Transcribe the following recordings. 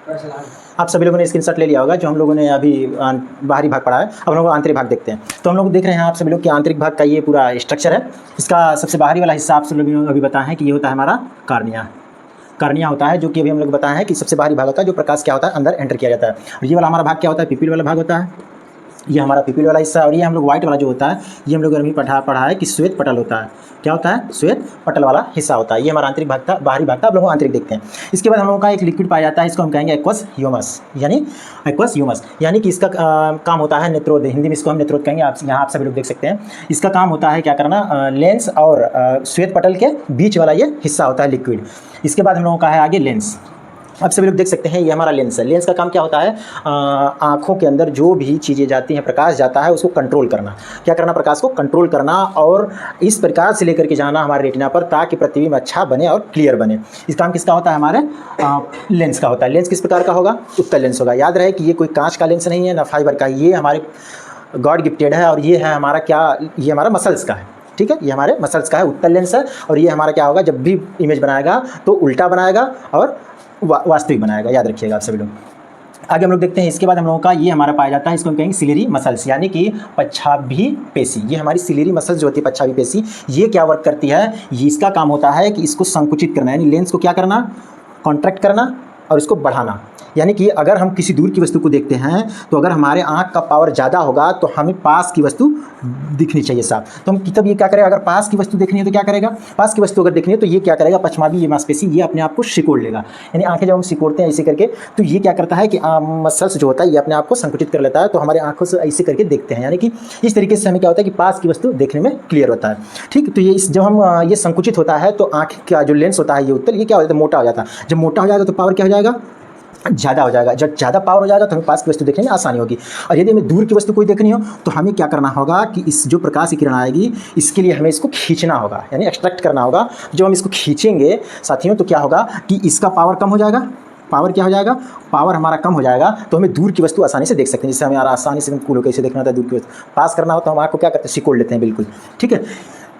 आप सभी लोगों ने स्क्रीनशॉट ले लिया होगा जो हम लोगों ने अभी बाहरी भाग पढ़ा है। अब हम लोग आंतरिक भाग देखते हैं। तो हम लोग देख रहे हैं आप सभी लोग कि आंतरिक भाग का ये पूरा स्ट्रक्चर है। इसका सबसे बाहरी वाला हिस्सा आप सभी लोग अभी बताए हैं कि ये होता है हमारा कार्निया। कार्निया होता है जो कि अभी हम लोग बताए हैं कि सबसे बाहरी भाग होता है जो प्रकाश क्या होता है अंदर एंटर किया जाता है। और ये वाला हमारा भाग क्या होता है, पिपिल वाला भाग होता है। ये हमारा पिपिल वाला हिस्सा। और ये हम लोग व्हाइट वाला जो होता है ये हम लोग अभी पढ़ा है कि श्वेत पटल होता है। क्या होता है, श्वेत पटल वाला हिस्सा होता है। ये हमारा आंतरिक भाग था, बाहरी भाग था। अब लोग आंतरिक देखते हैं। इसके बाद हम लोगों का एक लिक्विड पाया जाता है, इसको हम कहेंगे एक्वस ह्यूमस, यानी कि इसका काम होता है नेत्रोद। हिंदी में इसको हम नेत्रोद कहेंगे। आप यहाँ आप सभी लोग देख सकते हैं। इसका काम होता है क्या करना, लेंस और श्वेत पटल के बीच वाला ये हिस्सा होता है लिक्विड। इसके बाद हम लोगों का है आगे लेंस। आप सभी लोग देख सकते हैं ये हमारा लेंस है। लेंस का काम क्या होता है, आँखों के अंदर जो भी चीज़ें जाती हैं, प्रकाश जाता है, उसको कंट्रोल करना। क्या करना, प्रकाश को कंट्रोल करना और इस प्रकाश से लेकर के जाना हमारे रेटिना पर ताकि प्रतिबिंब अच्छा बने और क्लियर बने। इस काम किसका होता है, हमारे लेंस का होता है। लेंस किस प्रकार का होगा, उत्तल लेंस होगा। याद रहे कि ये कोई कांच का लेंस नहीं है ना फाइबर का, ये हमारे गॉड गिफ्टेड है। और ये है हमारा क्या, ये हमारा मसल्स का है। ठीक है, ये हमारे मसल्स का है, उत्तल लेंस है। और ये हमारा क्या होगा, जब भी इमेज बनाएगा तो उल्टा बनाएगा और वास्तविक बनाएगा। याद रखिएगा आप सभी लोग। आगे हम लोग देखते हैं। इसके बाद हम लोगों का ये हमारा पाया जाता है, इसको हम कहेंगे सिलेरी मसल्स, यानी कि पच्छाभी पेशी। ये हमारी सिलेरी मसल्स जो होती है, पच्छाभी पेशी, ये क्या वर्क करती है, ये इसका काम होता है कि इसको संकुचित करना, यानी लेंस को क्या करना, कॉन्ट्रैक्ट करना और इसको बढ़ाना। यानी कि अगर हम किसी दूर की वस्तु को देखते हैं तो अगर हमारे आँख का पावर ज़्यादा होगा तो हमें पास की वस्तु दिखनी चाहिए साफ। तो हम तब ये क्या करेगा, अगर पास की वस्तु देखनी है तो क्या करेगा, पास की वस्तु अगर देखनी है तो ये क्या करेगा, पश्चिमाभी ये मांसपेशी ये अपने आप को सिकोड़ लेगा। यानी आंखें जब हम सिकोड़ते हैं ऐसे करके तो ये क्या करता है कि मसल्स जो होता है ये अपने आप को संकुचित कर लेता है। तो हमारे आँखों से ऐसे करके देखते हैं, यानी कि इस तरीके से हमें क्या होता है कि पास की वस्तु देखने में क्लियर होता है। ठीक, तो ये जब हम ये संकुचित होता है तो आँख का जो लेंस होता है ये उत्तल, ये क्या हो जाता है, मोटा हो जाता है। जब मोटा हो जाएगा तो पावर क्या हो जाएगा, ज़्यादा हो जाएगा। जब ज़्यादा पावर हो जाएगा तो हमें पास की वस्तु देखने में आसानी होगी। और यदि हमें दूर की वस्तु कोई देखनी हो तो हमें क्या करना होगा कि इस जो प्रकाश की किरण आएगी इसके लिए हमें इसको खींचना होगा, यानी एक्सट्रैक्ट करना होगा। जब हम इसको खींचेंगे साथियों तो क्या होगा कि इसका पावर कम हो जाएगा। पावर क्या हो जाएगा, पावर हमारा कम हो जाएगा तो हमें दूर की वस्तु आसानी से देख सकते हैं। जिससे हमें आसानी से कूल कैसे देखना होता है, दूर की वस्तु पास करना होता है, हम आँख को क्या करते हैं, सिकोड़ लेते हैं बिल्कुल। ठीक है,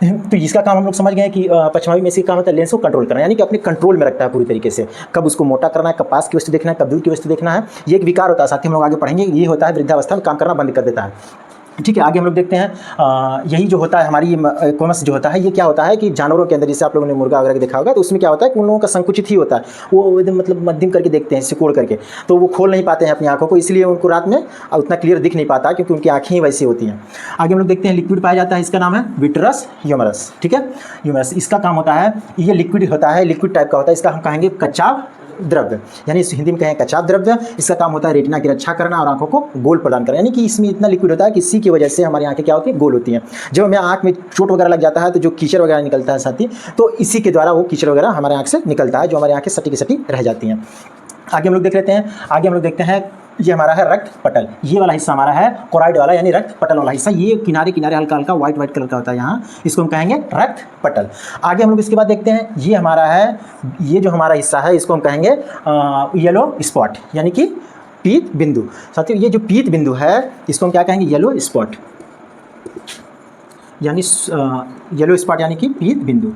तो इसका काम हम लोग समझ गए कि पश्चिमाभी में इसका काम होता है लेंस को कंट्रोल करना, यानी कि अपने कंट्रोल में रखता है पूरी तरीके से। कब उसको मोटा करना है, कब पास की वस्तु देखना है, कब दूर की वस्तु देखना है। ये एक विकार होता है, साथ ही हम लोग आगे पढ़ेंगे। ये होता है वृद्धावस्था में काम करना बंद कर देता है। ठीक है, आगे हम लोग देखते हैं। यही जो होता है हमारी एक्वस जो होता है ये क्या होता है कि जानवरों के अंदर, जैसे आप लोगों ने मुर्गा वगैरह देखा होगा तो उसमें क्या होता है कि उन लोगों का संकुचित ही होता है। वो एकदम मतलब मध्यम करके देखते हैं, सिकोड़ करके, तो वो खोल नहीं पाते हैं अपनी आँखों को, इसलिए उनको रात में उतना क्लियर दिख नहीं पाता क्योंकि उनकी आँखें ही वैसी होती हैं। आगे हम लोग देखते हैं लिक्विड पाया जाता है, इसका नाम है विट्रस ह्यूमरस। ठीक है, ह्यूमरस इसका काम होता है, ये लिक्विड होता है, लिक्विड टाइप का होता है। इसका हम कहेंगे कच्चा द्रव्य, यानी हिंदी में कहें कच्चा द्रव्य। इसका काम होता है रेटिना की रक्षा करना और आंखों को गोल प्रदान करना, यानी कि इसमें इतना लिक्विड होता है कि इसी की वजह से हमारी आंखें क्या होती हैं, गोल होती हैं। जब हमें आंख में चोट वगैरह लग जाता है तो जो कीचड़ वगैरह निकलता है साथी, तो इसी के द्वारा वो कीचड़ वगैरह हमारे आंख से निकलता है, जो हमारी आंखें सटी की सटी रह जाती हैं। आगे हम लोग देख लेते हैं। आगे हम लोग देखते हैं ये हमारा है रक्त पटल। ये वाला हिस्सा हमारा है कोराइड वाला, यानी रक्त पटल वाला हिस्सा। ये किनारे किनारे हल्का हल्का व्हाइट कलर का होता है यहाँ, इसको हम कहेंगे रक्त पटल। आगे हम लोग इसके बाद देखते हैं, ये हमारा है, ये जो हमारा हिस्सा है इसको हम कहेंगे येलो स्पॉट, यानी कि पीत बिंदु। साथियों ये जो पीत बिंदु है इसको हम क्या कहेंगे, येलो स्पॉट, यानी येलो स्पॉट यानी कि पीत बिंदु।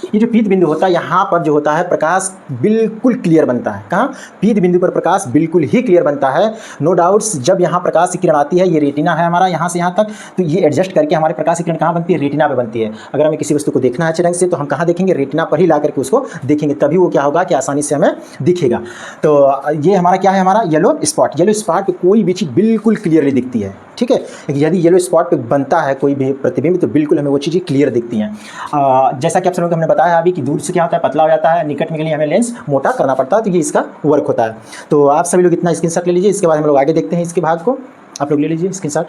ये जो पीत बिंदु होता है यहाँ पर जो होता है प्रकाश बिल्कुल क्लियर बनता है। कहाँ, पीत बिंदु पर प्रकाश बिल्कुल ही क्लियर बनता है, नो डाउट्स। जब यहाँ प्रकाश की किरण आती है, ये रेटिना है हमारा यहाँ से यहाँ तक, तो ये एडजस्ट करके हमारे प्रकाश की किरण कहाँ बनती है, रेटिना पे बनती है। अगर हमें किसी वस्तु को देखना है अच्छे ढंग से तो हम कहाँ देखेंगे, रेटिना पर ही ला करके उसको देखेंगे, तभी वो क्या होगा कि आसानी से हमें दिखेगा। तो ये हमारा क्या है, हमारा येलो स्पॉट। येलो स्पॉट पर कोई भी चीज़ बिल्कुल क्लियरली दिखती है। ठीक है, यदि येलो स्पॉट पे बनता है कोई भी प्रतिबिंब तो बिल्कुल हमें वो चीज़ें क्लियर दिखती हैं। जैसा कि आप सभी को हमने बताया अभी कि दूर से क्या होता है, पतला हो जाता है, निकट में के लिए हमें लेंस मोटा करना पड़ता है, तो ये इसका वर्क होता है। तो आप सभी लोग इतना स्क्रीनशॉट ले लीजिए। इसके बाद हम लोग आगे देखते हैं इसके भाग को, आप लोग ले लीजिए स्क्रीनशॉट।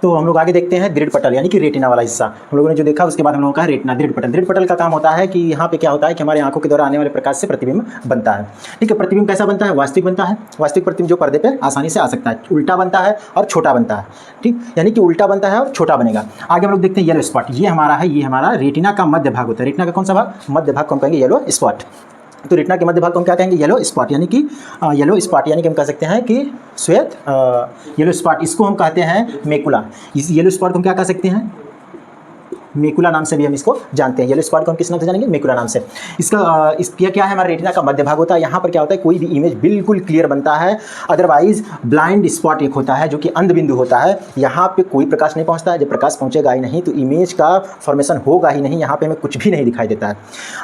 तो हम लोग आगे देखते हैं दृढ़ पटल, यानी कि रेटिना वाला हिस्सा। हम लोगों ने जो देखा उसके बाद हम लोगों का रेटिना, दृढ़ पटल। दृढ़ पटल का काम होता है कि यहाँ पे क्या होता है कि हमारे आंखों के द्वारा आने वाले प्रकाश से प्रतिबिंब बनता है। ठीक है, प्रतिबिंब कैसा बनता है, वास्तविक बनता है। वास्तविक प्रतिबिंब जो पर्दे पे आसानी से आ सकता है, उल्टा बनता है और छोटा बनता है। ठीक, यानी कि उल्टा बनता है और छोटा बनेगा। आगे हम लोग देखते हैं येलो स्पॉट। ये हमारा है, ये हमारा रेटिना का मध्य भाग होता है। रेटिना का कौन सा भाग, मध्य भाग को हम कहेंगे येलो स्पॉट। तो रेटिना के मध्य भाग को हम क्या कहेंगे, येलो स्पॉट, यानी कि येलो स्पॉट, यानी कि हम कह सकते हैं कि श्वेत येलो स्पॉट। इसको हम कहते हैं मेकुला। इस येलो स्पॉट को हम क्या कह सकते हैं, मेकुला नाम से भी हम इसको जानते हैं। येलो स्पॉट को हम किस नाम से जानेंगे? मेकुला नाम से। इसका क्या है, हमारा रेटिना का मध्य भाग होता है। यहाँ पर क्या होता है, कोई भी इमेज बिल्कुल क्लियर बनता है। अदरवाइज ब्लाइंड स्पॉट एक होता है जो कि अंध बिंदु होता है। यहाँ पे कोई प्रकाश नहीं पहुँचता है। जब प्रकाश पहुँचेगा ही नहीं तो इमेज का फॉर्मेशन होगा ही नहीं, यहाँ पे हमें कुछ भी नहीं दिखाई देता है।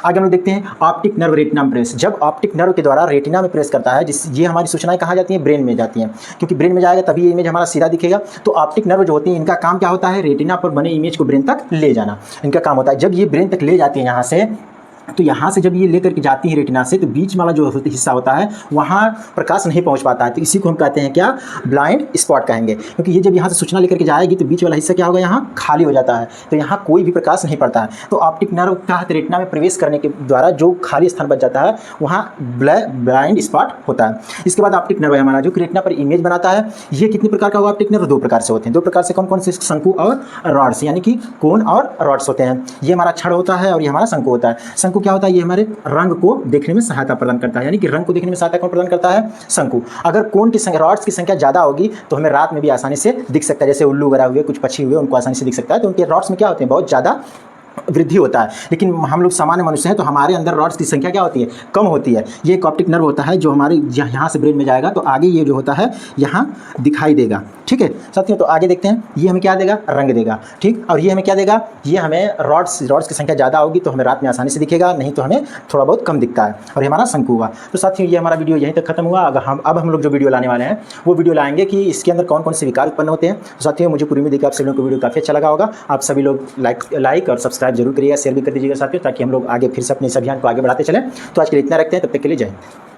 आगे हम लोग देखते हैं ऑप्टिक नर्व रेटिना में प्रेस। जब ऑप्टिक नर्व के द्वारा रेटिना में प्रेस करता है, ये हमारी सूचनाएं कहाँ जाती हैं? ब्रेन में जाती हैं, क्योंकि ब्रेन में जाएगा तभी ये इमेज हमारा सीधा दिखेगा। तो ऑप्टिक नर्व जो होती है इनका काम क्या होता है? रेटिना पर बने इमेज को ब्रेन तक ले जाना इनका काम होता है। जब ये ब्रेन तक ले जाती है यहाँ से, तो यहाँ से जब ये लेकर के जाती है रेटिना से, तो बीच वाला जो हिस्सा होता है वहाँ प्रकाश नहीं पहुँच पाता है। तो इसी को हम कहते हैं क्या? ब्लाइंड स्पॉट कहेंगे। क्योंकि ये जब यहाँ से सूचना लेकर के जाएगी तो बीच वाला हिस्सा क्या होगा? यहाँ खाली हो जाता है, तो यहाँ कोई भी प्रकाश नहीं पड़ता है। तो ऑप्टिक नर्व का रेटिना में प्रवेश करने के द्वारा जो खाली स्थान बच जाता है वहाँ ब्लाइंड स्पॉट होता है। इसके बाद ऑप्टिक नर्व है हमारा जो रेटिना पर इमेज बनाता है। ये कितने प्रकार का होगा? ऑप्टिक नर्व 2 प्रकार से होते हैं। 2 प्रकार से कौन कौन से? शंकु और रॉड्स, यानी कि कोन और रॉड्स होते हैं। ये हमारा छड़ होता है और ये हमारा शंकु होता है। शंकु क्या होता है? ये हमारे रंग को देखने में सहायता प्रदान करता है, यानी कि रंग को देखने में सहायता कौन प्रदान करता है? शंकु। अगर कोन की संख्या, रॉड्स की संख्या ज़्यादा होगी तो हमें रात में भी आसानी से दिख सकता है। जैसे उल्लू वगैरह हुए, कुछ पक्षी हुए, उनको आसानी से दिख सकता है। तो उनके रॉड्स में क्या होते हैं? बहुत ज़्यादा वृद्धि होता है। लेकिन हम लोग सामान्य मनुष्य हैं तो हमारे अंदर रॉड्स की संख्या क्या होती है? कम होती है। ये एक ऑप्टिक नर्व होता है जो हमारे यहाँ से ब्रेन में जाएगा तो आगे ये जो होता है यहाँ दिखाई देगा। ठीक है साथियों, तो आगे देखते हैं। ये हमें क्या देगा? रंग देगा। ठीक, और ये हमें क्या देगा? ये हमें रॉड्स की संख्या ज़्यादा होगी तो हमें रात में आसानी से दिखेगा, नहीं तो हमें थोड़ा बहुत कम दिखता है। और ये हमारा शंकु हुआ। तो साथियों ये हमारा वीडियो यहीं तक खत्म हुआ। अब हम लोग जो वीडियो लाने वाले हैं वो वीडियो लाएंगे कि इसके अंदर कौन कौन से विकार उत्पन्न होते हैं। तो साथियों मुझे पूरी उम्मीद है कि आप सभी लोगों को वीडियो काफ़ी अच्छा लगा होगा। आप सभी लोग लाइक और सब्सक्राइब जरूर करिएगा, शेयर भी कर दीजिएगा साथियों, ताकि हम लोग आगे फिर से अपने इस अभियान को आगे बढ़ाते चलें। तो आज के लिए इतना रखते हैं, तब तक के लिए जय हिंद।